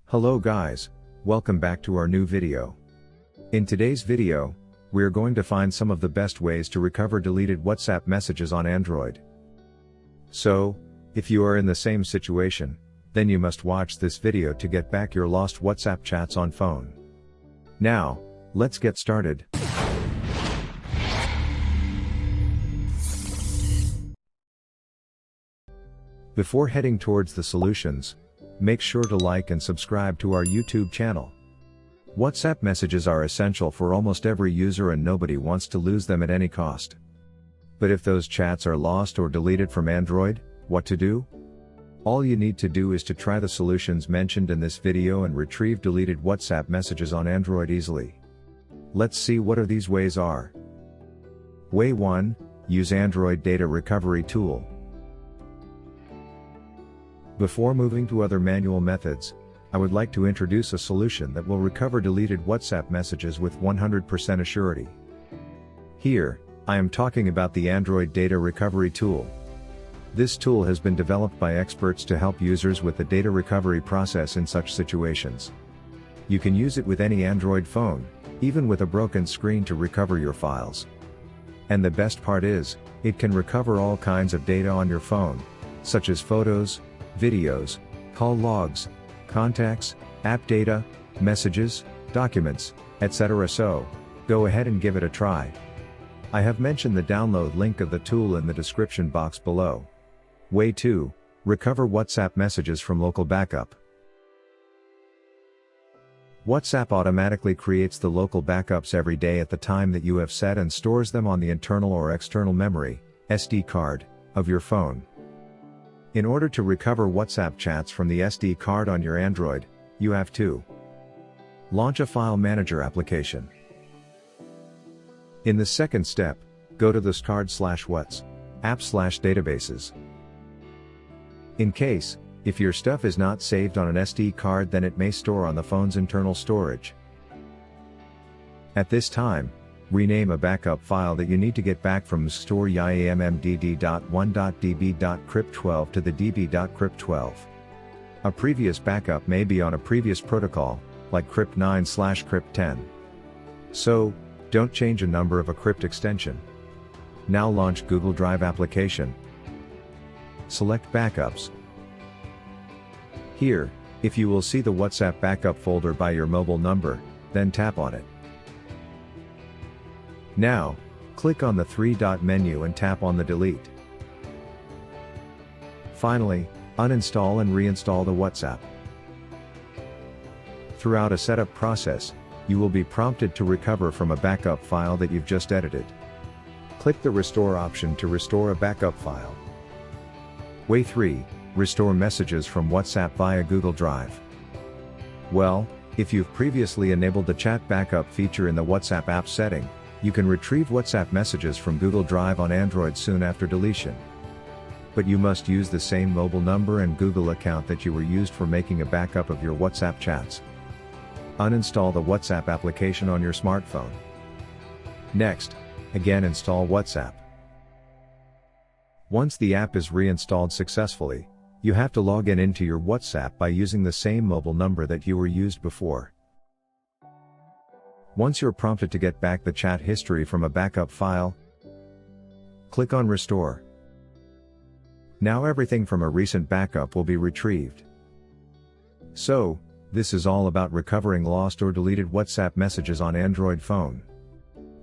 Hello guys, welcome back to our new video. In today's video, we are going to find some of the best ways to recover deleted WhatsApp messages on Android. So, if you are in the same situation, then you must watch this video to get back your lost WhatsApp chats on phone. Now, let's get started. Before heading towards the solutions, make sure to like and subscribe to our YouTube channel. WhatsApp messages are essential for almost every user and nobody wants to lose them at any cost. But if those chats are lost or deleted from Android, what to do? All you need to do is to try the solutions mentioned in this video and retrieve deleted WhatsApp messages on Android easily. Let's see what these ways are. Way 1, use Android Data Recovery Tool. Before moving to other manual methods, I would like to introduce a solution that will recover deleted WhatsApp messages with 100% assurity. Here, I am talking about the Android Data Recovery Tool. This tool has been developed by experts to help users with the data recovery process in such situations. You can use it with any Android phone, even with a broken screen, to recover your files. And the best part is, it can recover all kinds of data on your phone, such as photos, videos, call logs, contacts, app data, messages, documents, etc. So, go ahead and give it a try. I have mentioned the download link of the tool in the description box below. Way 2, recover WhatsApp messages from local backup. WhatsApp automatically creates the local backups every day at the time that you have set and stores them on the internal or external memory, SD card, of your phone. In order to recover WhatsApp chats from the SD card on your Android, you have to launch a file manager application. In the second step, go to the card/WhatsApp/databases. In case, if your stuff is not saved on an SD card, then it may store on the phone's internal storage. At this time, rename a backup file that you need to get back from store.yammdd.1.db.crypt12 to the db.crypt12. A previous backup may be on a previous protocol, like crypt9/crypt10. So, don't change a number of a crypt extension. Now launch Google Drive application. Select Backups. Here, if you will see the WhatsApp backup folder by your mobile number, then tap on it. Now, click on the three-dot menu and tap on the Delete. Finally, uninstall and reinstall the WhatsApp. Throughout a setup process, you will be prompted to recover from a backup file that you've just edited. Click the Restore option to restore a backup file. Way 3, restore messages from WhatsApp via Google Drive. Well, if you've previously enabled the chat backup feature in the WhatsApp app setting, you can retrieve WhatsApp messages from Google Drive on Android soon after deletion. But you must use the same mobile number and Google account that you were used for making a backup of your WhatsApp chats. Uninstall the WhatsApp application on your smartphone. Next, again install WhatsApp. Once the app is reinstalled successfully, you have to log in into your WhatsApp by using the same mobile number that you were used before. Once you're prompted to get back the chat history from a backup file, click on Restore. Now everything from a recent backup will be retrieved. So, this is all about recovering lost or deleted WhatsApp messages on Android phone.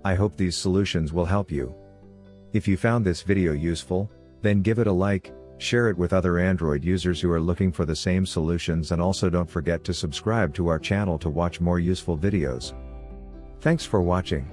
I hope these solutions will help you. If you found this video useful, then give it a like, share it with other Android users who are looking for the same solutions, and also don't forget to subscribe to our channel to watch more useful videos. Thanks for watching.